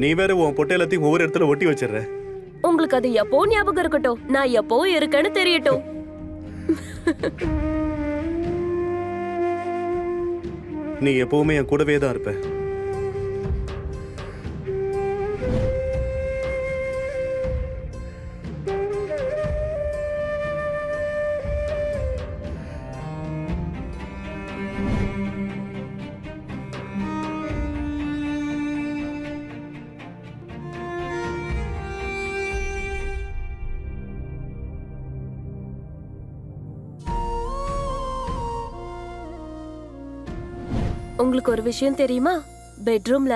நீ வேற உன் பொட்டை எல்லாத்தையும் ஒவ்வொரு இடத்துல ஒட்டி வச்சிடுற. உங்களுக்கு அது எப்போ ஞாபகம் இருக்கட்டும், நான் எப்போ இருக்கேன்னு தெரியட்டும். நீ எப்பவுமே என் கூடவே தான் இருப்ப. உங்களுக்கு ஒரு விஷயம் தெரியுமா? பெட்ரூம்ல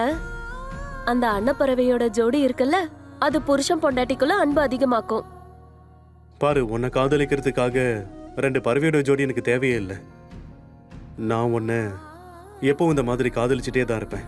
அந்த அன்னப்பறவையோட ஜோடி இருக்குல்ல, அது புருஷன் பொண்டாட்டிக்குள்ள அன்பு அதிகமாக்கும். பாரு, உன்னை காதலிக்கிறதுக்காக 2 பறவையோட ஜோடி எனக்கு தேவையே இல்லை. நான் உன்னை எப்போ இந்த மாதிரி காதலிச்சுட்டே தான் இருப்பேன்.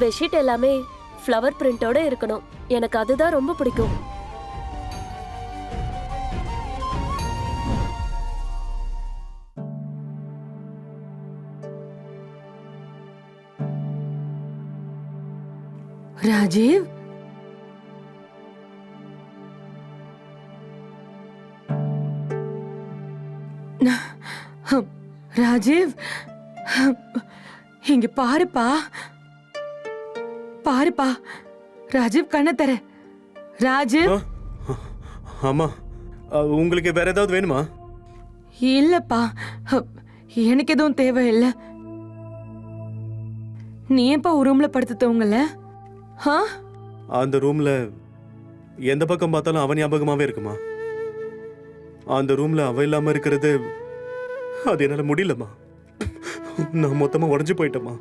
பெட்ஷீட் எல்லாமே ஃப்ளவர் பிரிண்டோட இருக்கணும். எனக்கு அதுதான் ரொம்ப பிடிக்கும். ராஜீவ், ராஜீவ், இங்க பாருப்பா, பாருப்பா. ராஜீவ், கண்ண தர. ராஜீவ். ஆமா, உங்களுக்கு வேற ஏதாவது வேணுமா? இல்லப்பா, எனக்கு எதுவும் தேவையில்லை. நீ எப்ப ஒரு ரூம்ல படுத்து தூங்கல? அந்த ரூம்ல எந்த பக்கம் பார்த்தாலும் அவன் ஞாபகமாவே இருக்குமா? அந்த ரூம்ல அவ இல்லாம இருக்கிறது அது என்னால முடியலமா. நான் மொத்தமா உடஞ்சு போயிட்டேமா.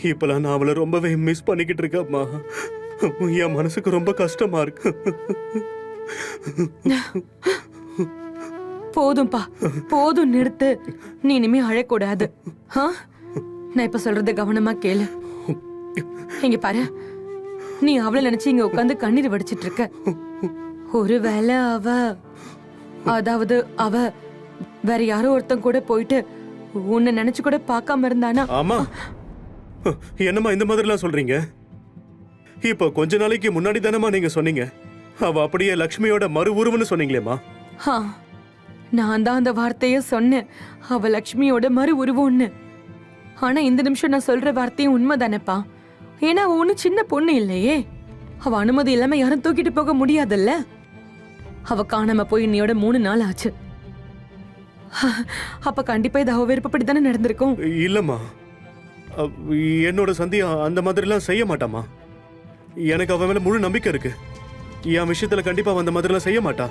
இப்பெல்லாம் நான் அவளை ரொம்பவே மிஸ் பண்ணிக்கிட்டு இருக்கேம்மா. என் மனசுக்கு ரொம்ப கஷ்டமா இருக்கு. போதும்பா, போதும், நிறுத்து. நீ இனிமே அழக்கூடாது. நான் இப்ப சொல்றத கவனமா கேளு. இங்க பாரு, நீ அவளை நினைச்சு இங்க உட்காந்து கண்ணீர் வடிச்சிட்டு இருக்க. ஒருவேளை அதாவது அவ வேற யாரோ ஒருத்தன் கூட போயிட்டு உன்னை நினைச்சு கூட பார்க்காம இருந்தானா? ஆமா. என்னம்மா இந்த மாதிரிலாம் சொல்றீங்க? இப்ப கொஞ்ச நாளைக்கு முன்னாடி தானமா நீங்க சொன்னீங்க அவ அப்படியே லக்ஷ்மியோட மறு உருவம்னு சொன்னீங்களேம்மா. நான் தான் அந்த வார்த்தைய சொன்னேன், அவ லக்ஷ்மியோட மறு உருவம்னு. ஆனா இந்த நிமிஷம் நான் சொல்ற வார்த்தையும் உண்மைதானப்பா. ஏன்னா ஒண்ணு சின்ன பொண்ணு இல்லையே. அவ அனுமதி இல்லாம யாரும் தூக்கிட்டு போக முடியாதுல்ல. அவ காணாம போய் இன்னையோட 3 நாள் ஆச்சு. அப்ப கண்டிப்பா இது அவ விருப்பப்படி தானே நடந்திருக்கும். இல்லம்மா, என்னோட சந்தியா அந்த மாதிரிலாம் செய்ய மாட்டாமா. எனக்கு அவன் மேல முழு நம்பிக்கை இருக்கு. என் விஷயத்துல கண்டிப்பா அந்த மாதிரிலாம் செய்ய மாட்டா.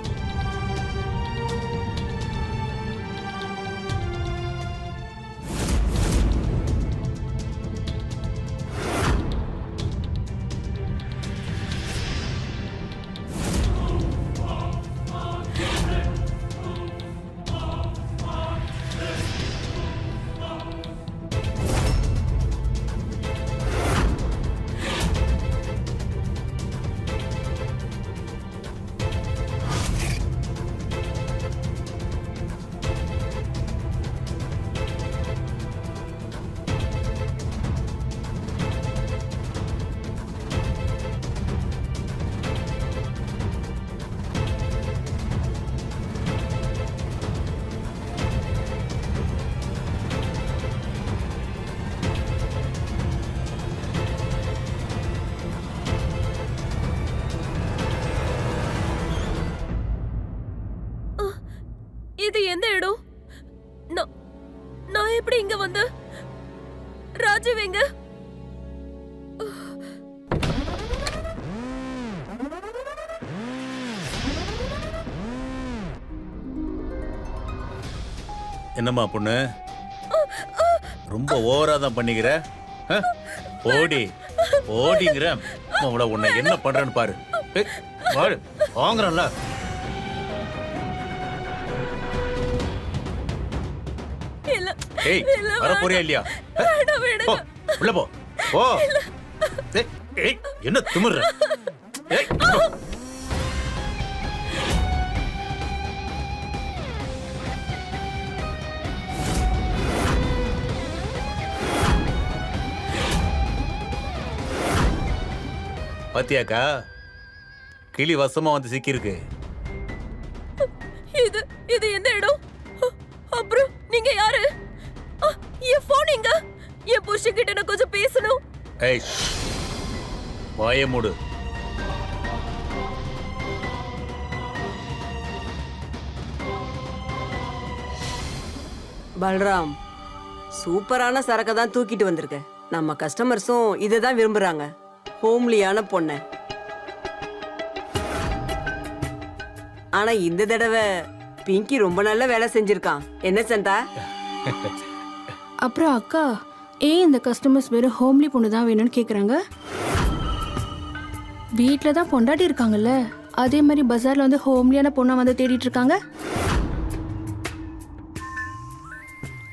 இது எந்த இடம்? நான் எப்படி இங்க வந்து? ராஜீவ் எங்க? என்னம்மா பொண்ணு, ரொம்ப ஓவரா தான் பண்ணிக்கிற. ஓடி ஓடிங்கிற அவளை உன்னை என்ன பண்றேன்னு பாரு. வாங்குறல ஏய் வர போறியா இல்லையா வேண்டாம், போ விடுங்க. உள்ள போ போ ஏய், ஏய் என்ன திமிர்ற ஏய் போ. பாத்தியாக்கா கிளி வசமா வந்து சிக்கிருக்கு. இது இது எந்த இடம்? அப்புறம் நீங்க யாரு? என் போன் எங்க? என் புருஷன் கிட்ட நான் கொஞ்சம் பேசணும். ஏய் வாய மூடு. பல்ராம், சூப்பரான சரக்கு தான் தூக்கிட்டு வந்திருக்க. நம்ம கஸ்டமர்ஸும் இதை தான் விரும்புறாங்க. ஹோம்லியான பொண்ணு. ஆனா இந்த தடவை பிங்கி ரொம்ப நல்ல வேலை செஞ்சிருக்கான். என்ன சந்தா? அப்புறம் அக்கா, ஏன் இந்த கஸ்டமர்ஸ் வெறும் ஹோம்லி பொண்ணு தான் வேணும்னு கேட்குறாங்க? வீட்டில் தான் பொண்டாட்டி இருக்காங்கல்ல, அதே மாதிரி பஜாரில் வந்து ஹோம்லியான பொண்ணை வந்து தேடிட்டு இருக்காங்க.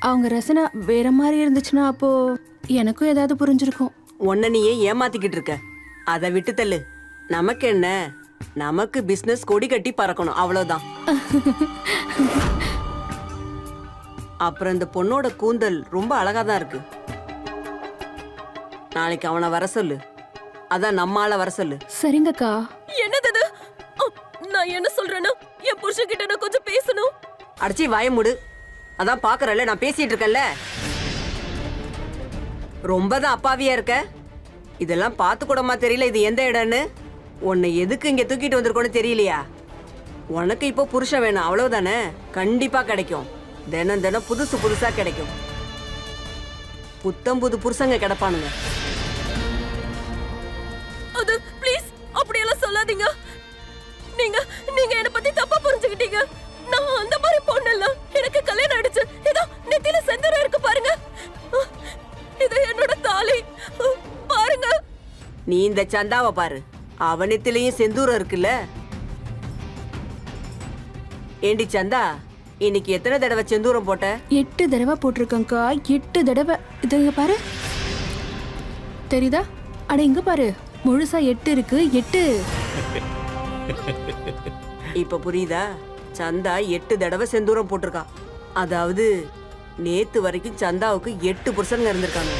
அவங்க ரசனை வேற மாதிரி இருந்துச்சுன்னா அப்போ எனக்கும் ஏதாவது புரிஞ்சிருக்கும். உன்னை நீயே ஏமாத்திக்கிட்டு இருக்க. அதை விட்டு தள்ளு. நமக்கு என்ன, நமக்கு பிசினஸ் கொடி கட்டி பறக்கணும், அவ்வளவுதான். அப்புறம் இந்த பொண்ணோட கூந்தல் ரொம்ப அழகா தான் இருக்கு. நாளைக்கு அவனை வர சொல்லு. அதான் நம்ம ஆள வர சொல்லு. சரிங்கக்கா. என்னது இது? நான் என்ன சொல்றேன்னா என் புருஷன் கிட்ட நான் கொஞ்சம் பேசணும். அடிச்சி வாய மூடு. அதான் பாக்குறல்ல, நான் பேசிட்டு இருக்கேன்ல. ரொம்ப தான் அப்பாவியா இருக்க. இதெல்லாம் பார்த்து கூடமா தெரியல இது எந்த இடம்னு? உன்னை எதுக்கு இங்க தூக்கிட்டு வந்திருக்கோன்னு தெரியலையா? உனக்கு இப்போ புருஷன் வேணும், அவ்வளவுதானே? கண்டிப்பா கிடைக்கும். தினம் தினம் புதுசு புதுசா கிடைக்கும். புத்தம் புது புருஷங்க கிடப்பானுங்க. அது ப்ளீஸ் அப்படியெல்லாம் சொல்லாதீங்க. நீங்க நீங்க என்ன பத்தி தப்பா புரிஞ்சுக்கிட்டீங்க. நான் அந்த மாதிரி பொண்ணு இல்ல. எனக்கு கல்யாணம் ஆயிடுச்சு. இதோ நெத்தியில செந்தூரம் இருக்கு பாருங்க. இது என்னோட தாலி பாருங்க. நீ இந்த சந்தாவை பாரு. அவனத்திலையும் செந்தூரம் இருக்குல்ல. ஏண்டி சந்தா, இன்னைக்கு எத்தனை தடவை செந்தூரம் போட்ட? 8 தடவை போட்டிருக்கேங்க்கா, 8 தடவை. இது இங்க பாரு, தெரியுதா? அட இங்க பாரு, முழுசா 8 இருக்கு. 8. இப்ப புரியுதா? சந்தா 8 தடவை செந்தூரம் போட்டிருக்கா. அதாவது நேத்து வரைக்கும் சந்தாவுக்கு 8 புருஷங்க இருந்திருக்காங்க.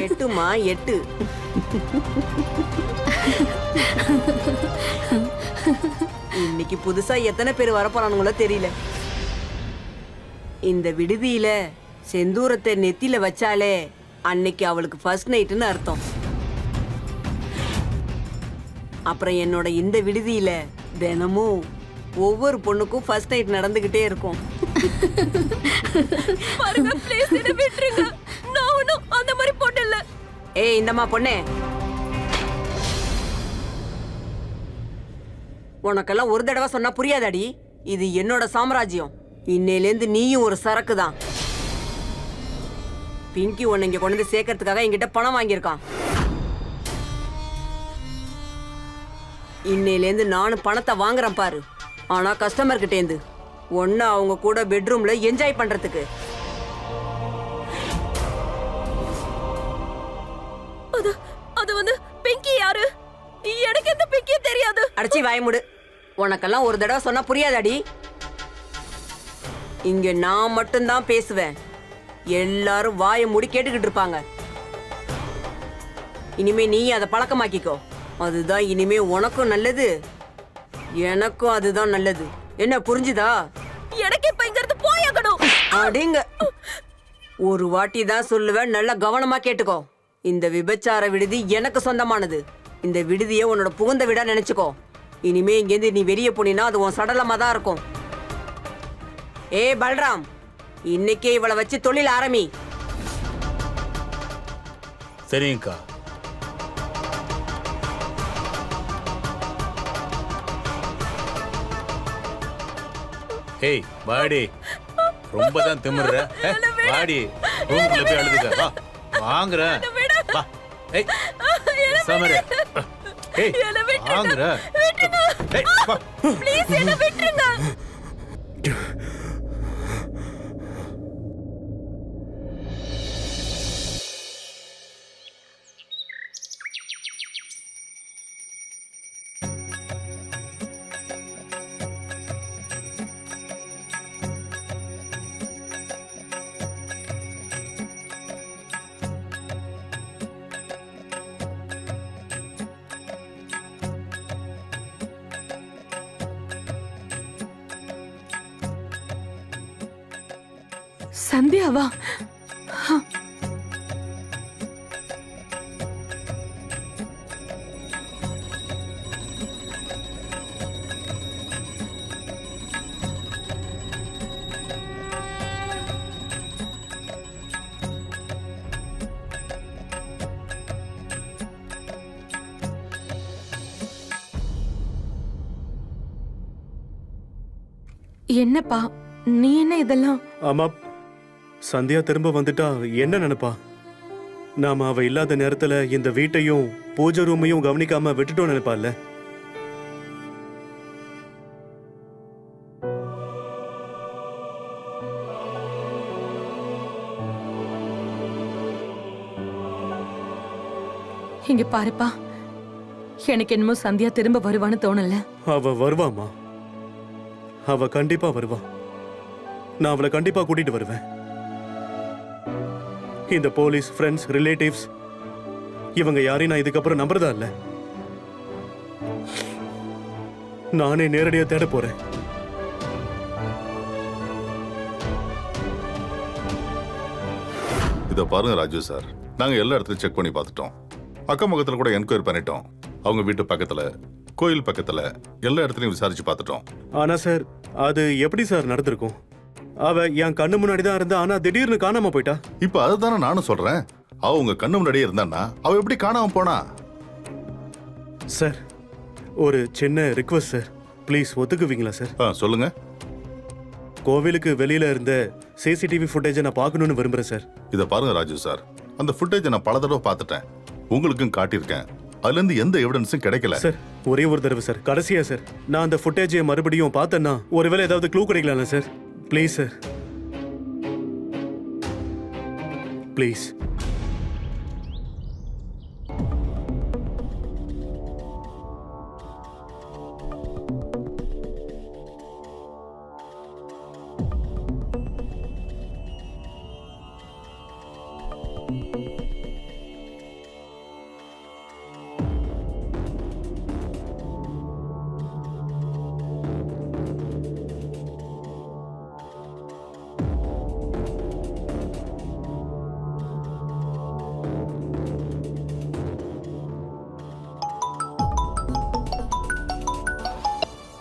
8மா 8. இன்னைக்கு புதுசா எத்தனை பேர் வரப்போறானுங்களோ தெரியல. இந்த விடுதியில செந்தூரத்தை நெத்தியில வச்சாலே அன்னைக்கு அவளுக்கு ஃபர்ஸ்ட் நைட்னு அர்த்தம். அப்புறம் என்னோட இந்த விடுதியில தினமும் ஒவ்வொரு பொண்ணுக்கும் ஃபர்ஸ்ட் நைட் நடந்துகிட்டே இருக்கும். பாருங்க ப்ளீஸ் என்ன விட்டுருங்க. நான் ஒண்ணும் அந்த மாதிரி பொண்ணு இல்ல. ஏய் இந்தம்மா பொண்ணே, உனக்கெல்லாம் ஒரு தடவை சொன்னா புரியாதாடி? இது என்னோட சாம்ராஜ்யம். இன்னையிலேருந்து நீயும் ஒரு சரக்கு தான். பிங்கி உன்னை இங்க கொண்டு வந்து சேர்க்கறதுக்காக என்கிட்ட பணம் வாங்கியிருக்கான். இன்னையிலேருந்து நானும் பணத்தை வாங்குறேன் பாரு. ஆனா கஸ்டமர் கிட்டேந்து ஒன்னு அவங்க கூட பெட்ரூம்ல என்ஜாய் பண்றதுக்கு. அது வந்து பிங்கி யாரு? எனக்கு எந்த பிங்கி தெரியாது. அடிச்சி வாயமுடு. உனக்கெல்லாம் ஒரு தடவை சொன்னா புரியாதாடி? இங்க நான் மட்டும்தான் பேசுவேன். எல்லாரும் வாயை மூடி கேட்டுக்கிட்டு இருப்பாங்க. இனிமே நீ அதை பழக்கமாக்கிக்கோ. அதுதான் இனிமே உனக்கும் நல்லது, எனக்கும் அதுதான் நல்லது. என்ன புரிஞ்சுதா? எனக்கு இப்ப இங்க இருந்து போயாகணும். அடிங்க. ஒரு வாட்டி தான் சொல்லுவேன், நல்லா கவனமா கேட்டுக்கோ. இந்த விபச்சார விடுதி எனக்கு சொந்தமானது. இந்த விடுதியை உன்னோட புகுந்த விடா நினைச்சுக்கோ. இனிமே இங்கேருந்து நீ வெளியே போனீன்னா அது உன் சடலமா தான் இருக்கும். ஏ பல்ராம், இன்னைக்கே இவளை வச்சு தொழில் ஆரம்பி. சரிங்கக்கா. ஏய் வாடி, ரொம்ப தான் திமிர்ற. வாடி ரூமுக்குள்ள போய் அழுதுக்க. வா வாங்குறேன். வா. ஏய் சமரே. ஏய் வாங்குறேன். ஏய் வா. ப்ளீஸ் என்ன விட்டுருங்க. சந்தியாவா? என்னப்பா நீ என்ன இதெல்லாம்? ஆமா, சந்தியா திரும்ப வந்துட்டா என்ன நினைப்பா? நாம அவ இல்லாத நேரத்துல இந்த வீட்டையும் பூஜை ரூமையும் கவனிக்காம விட்டுட்டோம் நினைப்பால. இங்க பாருப்பா, எனக்கு என்னமோ சந்தியா திரும்ப வருவான்னு தோணல. அவ வருவாமா, அவ கண்டிப்பா வருவா. நான் அவளை கண்டிப்பா கூட்டிட்டு வருவேன். இந்த போலீஸ், ஃப்ரெண்ட்ஸ், ரிலேட்டிவ்ஸ் இவங்க யாரையும் நான் இதுக்கப்புறம் நம்புறதா இல்ல. நானே நேரடியா தேட போறேன். இதை பாருங்க ராஜு சார், நாங்க எல்லா இடத்துலயும் செக் பண்ணி பார்த்துட்டோம். அக்கம் பக்கத்துல கூட என்கொயரி பண்ணிட்டோம். அவங்க வீட்டு பக்கத்துல, கோயில் பக்கத்துல எல்லா இடத்துலயும் விசாரிச்சு பார்த்துட்டோம். ஆனா சார், அது எப்படி சார் நடந்திருக்கும்? அவ என் கண்ணு முன்னாடி தான் இருந்தா, ஆனா திடீர்னு காணாம போயிட்டா. இப்ப அதுதானே நானும் சொல்றேன். அவ உங்க கண்ணு முன்னாடியே இருந்தான்னா அவ எப்படி காணாம போனா? சார், ஒரு சின்ன ரிக்வஸ்ட் சார், ப்ளீஸ் ஒத்துக்குவீங்களா சார்? சொல்லுங்க. கோவிலுக்கு வெளியில இருந்த சிசிடிவி ஃபுட்டேஜை நான் பார்க்கணும்னு விரும்புறேன் சார். இதை பாருங்க ராஜு சார், அந்த ஃபுட்டேஜை நான் பல தடவை பார்த்துட்டேன், உங்களுக்கும் காட்டியிருக்கேன். அதுல இருந்து எந்த எவிடன்ஸும் கிடைக்கல சார். ஒரே ஒரு தடவை சார், கடைசியா சார், நான் அந்த ஃபுட்டேஜை மறுபடியும் பார்த்தேன்னா ஒருவேளை ஏதாவது க்ளூ கிடைக்கலாம்ல sir? Please sir, please.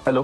Hello,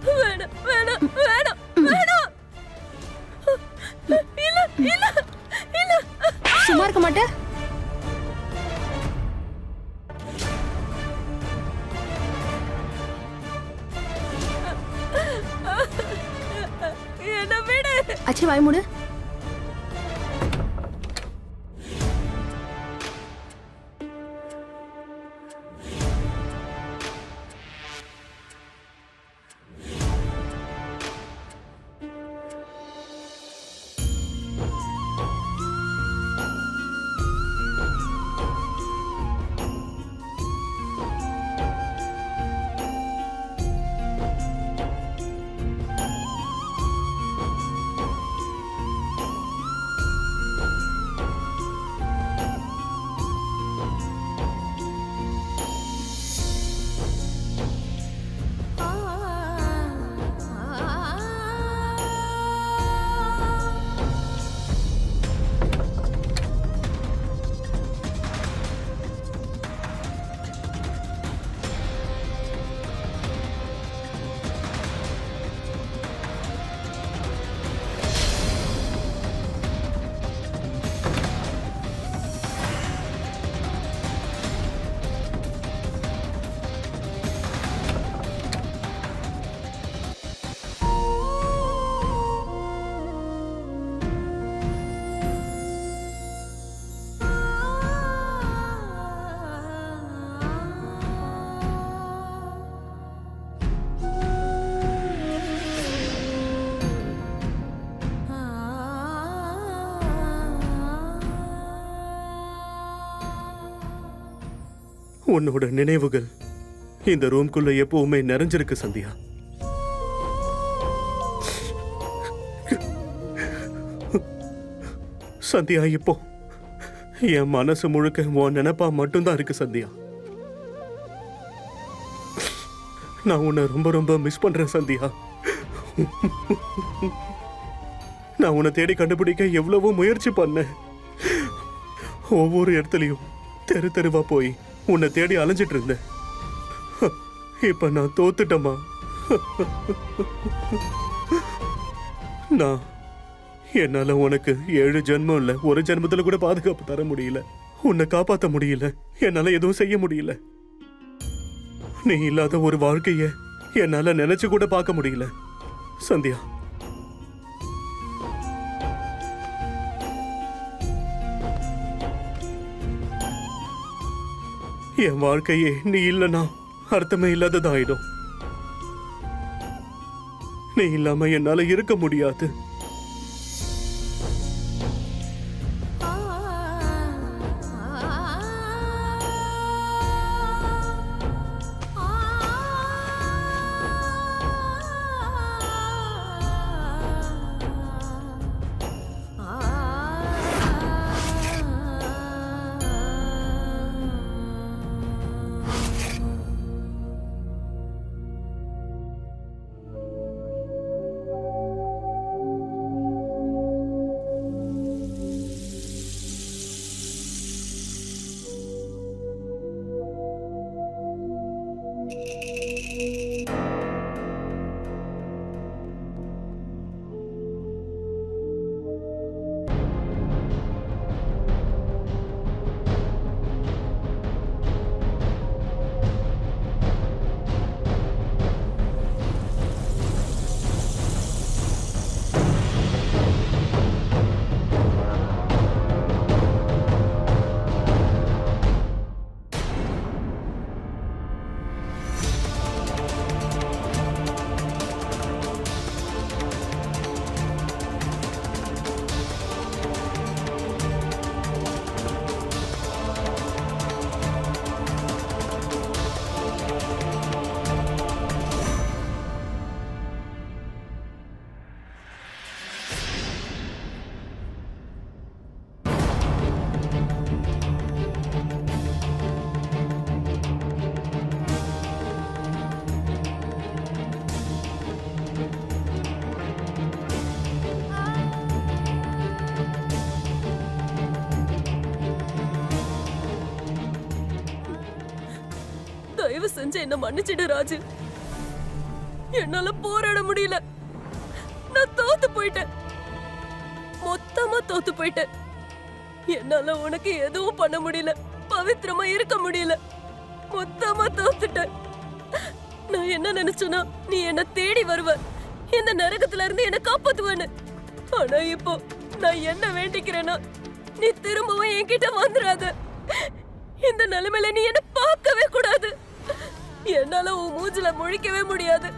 வேணாம் வேணாம் வேணாம் வேணாம். இல்ல இல்ல இல்ல. சும்மா இருக்க மாட்டே? என்ன விடு. அச்சி வாய் மூடு. உன்னோட நினைவுகள் இந்த ரூம்குள்ள எப்பவுமே நிறைஞ்சிருக்கு சந்தியா. சந்தியா, இப்போ என் மனசு முழுக்க உன் நினைப்பா மட்டும்தான் இருக்கு சந்தியா. நான் உன்னை ரொம்ப ரொம்ப மிஸ் பண்றேன் சந்தியா. நான் உன்னை தேடி கண்டுபிடிக்க எவ்வளவோ முயற்சி பண்ணேன். ஒவ்வொரு இடத்துலயும் தெரு தெருவா போய் உன்னை தேடி அலைஞ்சிட்டு இருந்தேன். இப்ப நான் தோத்துட்டேமா. நான் என்னால உனக்கு 7 ஜென்மம் இல்ல, ஒரு ஜென்மத்துல கூட பாதுகாப்பு தர முடியல. உன்னை காப்பாத்த முடியல. என்னால எதுவும் செய்ய முடியல. நீ இல்லாத ஒரு வாழ்க்கைய என்னால நினைச்சு கூட பார்க்க முடியல சந்தியா. என் வாழ்க்கையே நீ இல்லனா அர்த்தமே இல்லாததாயிடும். நீ இல்லாம என்னால இருக்க முடியாது. தயவு செஞ்சு என்ன மன்னிச்சிடு ராஜு. என்னால போராட முடியல. நான் தோத்து போயிட்டேன். மொத்தமா தோத்து போயிட்டேன். என்னால உனக்கு எதுவும் பண்ண முடியல. பவித்திரமா இருக்க முடியல. மொத்தமா தோத்துட்டேன். நான் என்ன நினைச்சேன்னா நீ என்ன தேடி வருவ, இந்த நரகத்துல இருந்து என்ன காப்பாத்துவேன்னு. ஆனா இப்போ நான் என்ன வேண்டிக்கிறேன்னா நீ திரும்பவும் என்கிட்ட வந்துடாத. இந்த நிலைமையில நீ என்ன பார்க்கவே கூடாது. என்னால உன் மூஞ்சில முழிக்கவே முடியாது.